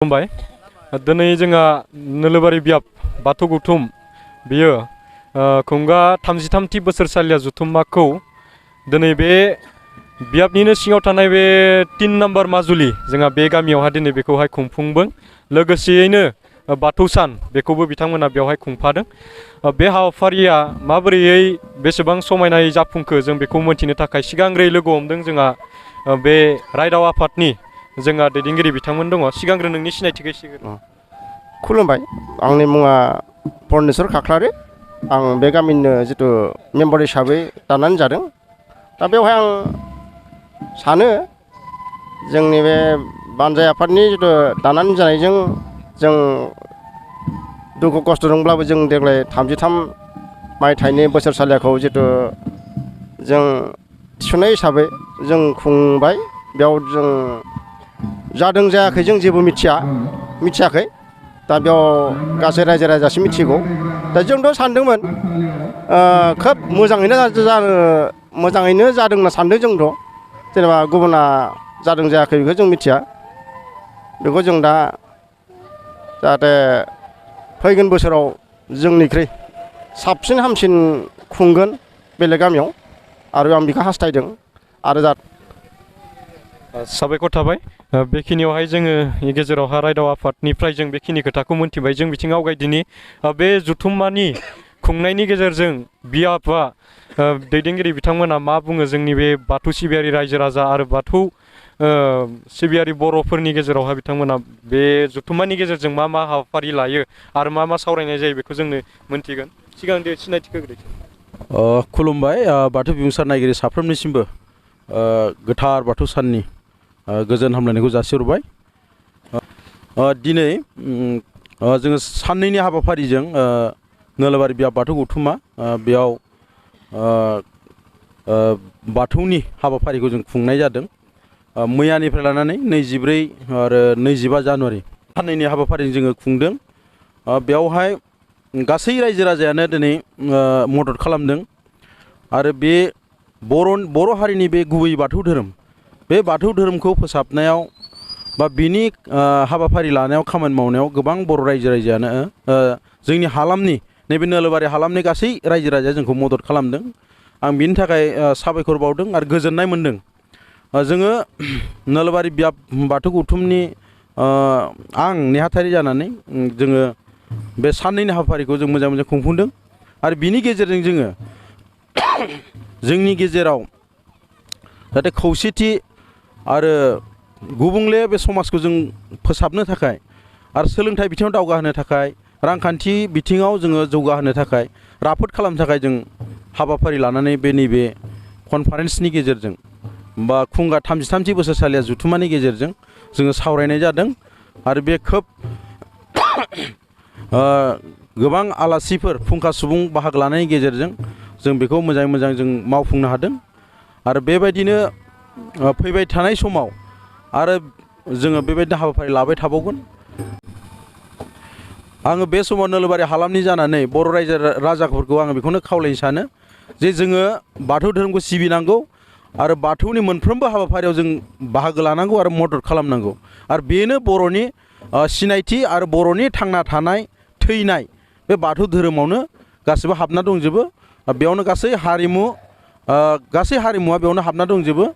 खुलुमबाय दिनै जोंहा नोलोबारि बियाब बाथौ गौथुम बियो खुंगा 33थि बोसोरसालिया जुथुम्माखौ दिनै बे बियाबनिनो सिङाव थानाय बे 3 नम्बर माजुलि जोंहा बे गामियावहा दिनै बेखौहाय खुंफुंदों लोगोसेयैनो बाथौ सान बेखौबो बिथांमोना बेवहाय खुंफादों बे हाबाफारिया माबोरैयै बेसेबां समायनायै जाफुंखो जों बेखौ मोनथिनो थाखाय सिगांग्रोयै लोगो हमदों जोंहा बे रायदाव आफादनि जोंहा दैदेनगिरि बिथांमोन दङ सिगांग्रो नोंनि सिनायथिखौ एसे खुलुमबाय आंनि मुङा परनेश्वर खाख्लारि आं बे गामिनिनो जितु मेम्बार हिसाबै दानानै जादों दा बेवहाय आं सानो जोंनि बे बानजाय आफादनि जितु दानानै जानायजों जों दुखु खस्थ' दंब्लाबो जों देग्लाय 33 मायथाइनि बोसोरसालियाखौ जितु जों थिसननाय हिसाबै जों खुंबाय बेयाव जों जादों जायाखै जों जेबो मिथियाखै दा बेयाव गासै रायजो राजासो मिथिगौ दा जोंथ' सानदोंमोन खोब मोजाङैनो जादों होनना सानदों जोंथ' जेनेबा गुबुना जादों जायाखै बेखौ जों मिथिया बेखौ जों दा जाहाथे फैगोन बोसोराव जोंनिख्रुइ साबसिन हामसिन खुंगोन बेलेग गामियाव आरो आं बेखौ हास्थायदों आरो साबायखर थाबाय बेखिनियावहाय जोङो गेजेरावहा रायदाव आफादनिफ्राय जों बेखिनि खोथाखौ मोनथिबाय जों बिथिं आवगायदिनि बे जुथुम्मानि खुंनायनि गेजेरजों बियाबा दैदेनगिरि बिथांमोना मा बुङो जोंनि बे बाथौ सिबियारि रायजो राजा आरो बाथौ सिबियारि बर'फोरनि गेजेरावहा बिथांमोना बे जुथुम्मानि गेजेरजों मा मा हाबाफारि लायो आरो मा मा सावरायनाय जायो बेखौ जोंनो मोनथिगोन सिगां दे सिनायथिखौ होग्रोदो खुलुमबाय बाथौ बिबुंसार नायगिरि साफ्रोमनिसिमबो गोथार बाथौ साननि गोजोन हामलायनायखौ जासिहरबाय दिनै जोङो साननैनि हाबाफारिजों नोलोबारि बियाब बाथौ गौथुमा बेयाव बाथौनि हाबाफारिखौ जों खुंनाय जादों मैयानिफ्राय लानानै 24 आरो 25 जानुवारि साननैनि हाबाफारिजों जोङो खुंदों बेयावहाय गासै रायजो राजायानो दिनै मदद खालामदों आरो बे बर' हारिनि बे गुबै बाथौ धोरोम बे बाथौ धोरोमखौ फोसाबनायाव बा बिनि हाबाफारि लानायाव खामानि मावनायाव गोबां बर' रायजो राजायानो जोंनि हालामनि नैबे नोलोबारि हालामनि गासै रायजो राजाया जोंखौ मदद खालामदों आं बिनि थाखाय साबायखर बावदों आरो गोजोननाय मोनदों जोङो नोलोबारि बियाब बाथौ गौथुमनि आं नेहाथारि जानानै जोङो बे साननैनि हाबाफारिखौ जों मोजां मोजां खुंफुंदों आरो बिनि गेजेरजों जोङो जोंनि गेजेराव जाहाथे खौसेथि आरो गुबुंले बे समाजखौ जों फोसाबनो थाखाय आरो सोलोंथाइ बिथिङाव दावगाहोनो थाखाय रांखान्थि बिथिङाव जोङो जौगाहोनो थाखाय राफोद खालामनो थाखाय जों हाबाफारि लानानै बे नैबे कनफारेन्सनि गेजेरजों बा खुंगा 33थि बोसोरसालिया जुथुम्मानि गेजेरजों जोङो सावरायनाय जादों आरो बे खोब गोबां आलासिफोर फुंखा सुबुं बाहागो लानायनि गेजेरजों जों बेखौ मोजाङै मोजां जों मावफुंनो हादों आरो बेबायदिनो फैबाय थानाय समाव आरो जोङो बेबायदिनो हाबाफारि लाबाय थाबावगोन आङो बे समाव नोलोबारि हालामनि जानानै बर' रायजो राजाफोरखौ आङो बेखौनो खावलायनो सानो जे जोङो बाथौ धोरोमखौ सिबिनांगौ आरो बाथौनि मोनफ्रोमबो हाबाफारियाव जों बाहागो लानांगौ आरो मदद खालामनांगौ आरो बेनो बर'नि सिनायथि आरो बर'नि थांना थानाय थैनाय बे बाथौ धोरोमावनो गासिबो हाबना दंजोबो बेयावनो गासै हारिमुवा बेयावनो हाबना दंजोबो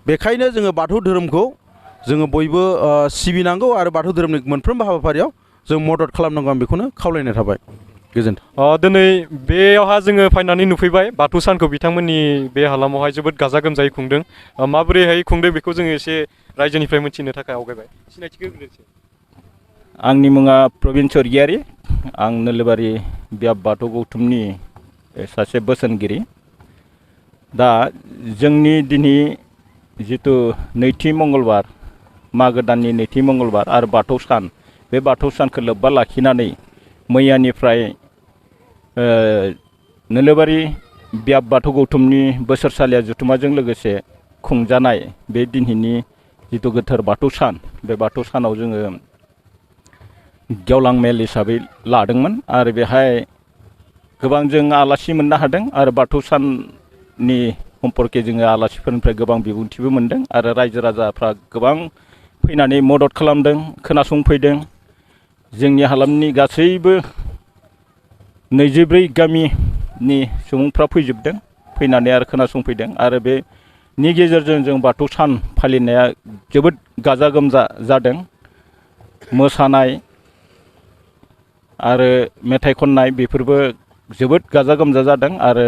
बेखायनो जोङो बाथौ धोरोमखौ जोङो बयबो सिबिनांगौ आरो बाथौ धोरोमनि मोनफ्रोमबो हाबाफारियाव जों मदद खालामनांगौ आं बेखौनो खावलायनाय थाबाय गोजोन्थों दिनै बेयावहा जोङो फैनानै नुफैबाय बाथौ सानखौ बिथांमोननि बे हालामावहाय जोबोद गाजा गोमजायै खुंदों माबोरैहाय खुंदों बेखौ जोङो एसे रायजोनिफ्राय मिथिनो थाखाय आवगायबाय सिनायथिखौ होग्रोदो आंनि मुङा प्रबिन स्वर्गियारि आं नोलोबारि बियाब बाथौ गौथुमनि सासे बोसोनगिरि दा जोंनि दिनै जिथु नैथि मंगलबार मागो दाननि नैथि मंगलबार आरो बाथौ सान बे बाथौ सानखौ लोब्बा लाखिनानै मैयानिफ्राय नोलोबारि बियाब बाथौ गौथुमनि बोसोरसालिया जुथुम्माजों लोगोसे खुंजानाय बे दिनैनि जिथु गोथार बाथौ सान बे बाथौ सानाव जोङो गेवलां मेल हिसाबै लादोंमोन आरो बेहाय गोबां जों आलासि मोननो हादों आरो बाथौ साननि सम्पर्के जोङो आलासिफोरनिफ्राय गोबां बिबुंथिबो मोनदों आरो रायजो राजाफ्रा गोबां फैनानै मदद खालामदों, खोनासंफैदों। जोंनि हालामनि गासैबो 24 गामिनि सुबुंफ्रा फैजोबदों, फैनानै आरो खोनासंफैदों। आरो बेनि गेजेरजों जों बाथौ सान फालिनाया जोबोद गाजा गोमजा जादों। मोसानाय आरो मेथाइ खननाय बेफोरबो जोबोद गाजा गोमजा जादों। आरो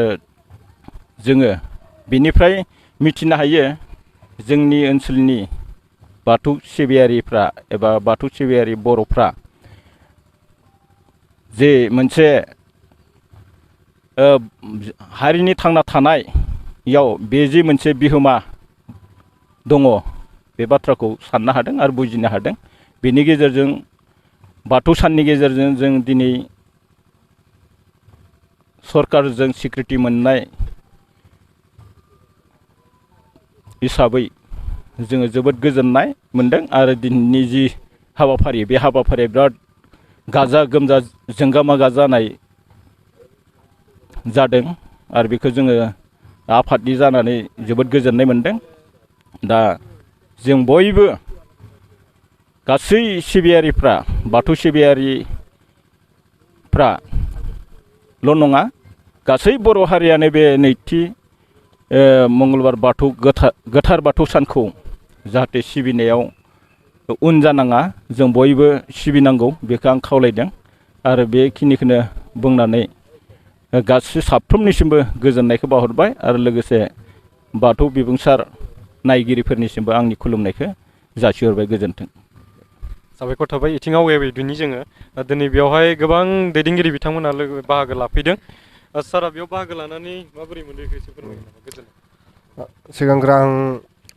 जोङो बेनिफ्राय मिथिनो हायो जोंनि ओनसोलनि बाथौ सिबियारिफ्रा एबा बाथौ सिबियारि बर'फ्रा जे मोनसे हारिनि थांना थानायाव बे जे मोनसे बिहोमा दङ, बे बाथ्राखौ साननो हादों आरो बुजिनो हादों। बेनि गेजेरजों बाथौ साननि गेजेरजों जों दिनै सरकारजों स्वीकृति मोननाय हिसाबै जोङो जोबोद गोजोननाय मोनदों। आरो दिनैनि जि हाबाफारि, बे हाबाफारिया बिराद गाजा गोमजा जोंगा मागा जानाय जादों। आरो बेखौ जोङो आफादनि जानानै जोबोद गोजोननाय मोनदों। दा जों बयबो गासै सिबियारिफ्रा, बाथौ सिबियारिफ्राल' नङा, गासै बर' हारियानो बे नैथि मंगलबार बाथौ गोथार बाथौ सानखौ जाहाथे सिबिनायाव उन जानाङा, जों बयबो सिबिनांगौ, बेखौ आं खावलायदों। आरो बेखिनिखौनो बुंनानै गासै साफ्रोमनिसिमबो गोजोननायखौ बावहरबाय। आरो लोगोसे बाथौ बिबुंसार नायगिरिफोरनिसिमबो आंनि खुलुमनायखौ जासिहरबाय। गोजोन्थों। साबायखर थाबाय। इथिङाव बेबायदिनि जोङो दिनै बेवहाय गोबां दैदेनगिरि बिथांमोना बाहागो लाफैदों। सारा बेयाव बाहागो लानानै माबोरै मोनदों बेखौ एसे फोरमायनो नामा? गोजोननाय। सिगांग्रो आं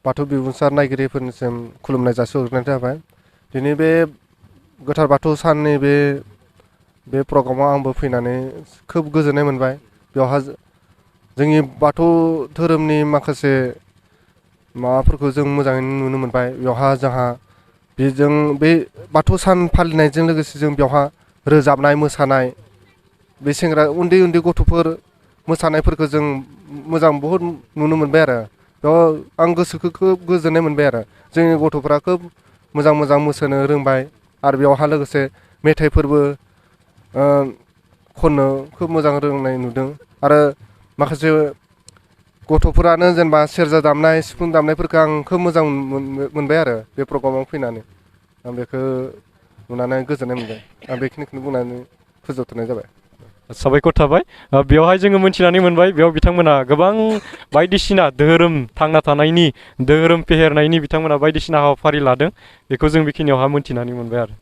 बाथौ बिबुंसार नायगिरिफोरनिसिम खुलुमनाय जासिहरनाय जाबाय। दिनै बे गोथार बाथौ साननि बे प्रग्रामाव आंबो फैनानै खोब गोजोननाय मोनबाय। बेवहाय जोंनि बाथौ धोरोमनि माखासे माबाफोरखौ जों मोजाङै नुनो मोनबाय। बेवहाय जोंहा बे बाथौ सान फालिनायजों लोगोसे जों बेवहाय रोजाबनाय, मोसानाय, बे उन्दै उन्दै गथ'फोर मोसानायफोरखौ जों मोजां बहुद नुनो मोनबाय। आरो बेयाव आं गोसोखौ खोब गोजोननाय मोनबाय। आरो जोंनि गथ'फ्रा खोब मोजां मोजां मोसानो रोंबाय। आरो बेवहाय लोगोसे मेथाइफोरबो खननो खोब मोजां रोंनाय नुदों। आरो माखासे गथ'फोरानो जेनेबा सेरजा दामनाय, सिफुं दामनायफोरखौ आं खोब मोजां मोनबाय। आरो बे प्रग्रामाव फैनानै आं बेखौ नुनानै गोजोननाय मोनबाय। आं बेखिनिखौनो बुंनानै फोजोबथ'नाय जाबाय। साबायखर थाबाय। बेवहाय जोङो मोनथिनानै मोनबाय, बेयाव बिथांमोना गोबां बायदिसिना धोरोम थांना थानायनि, धोरोम फेहेरनायनि बिथांमोना बायदिसिना हाबाफारि लादों। बेखौ जों बेखिनियावहा मोनथिनानै मोनबाय। आरो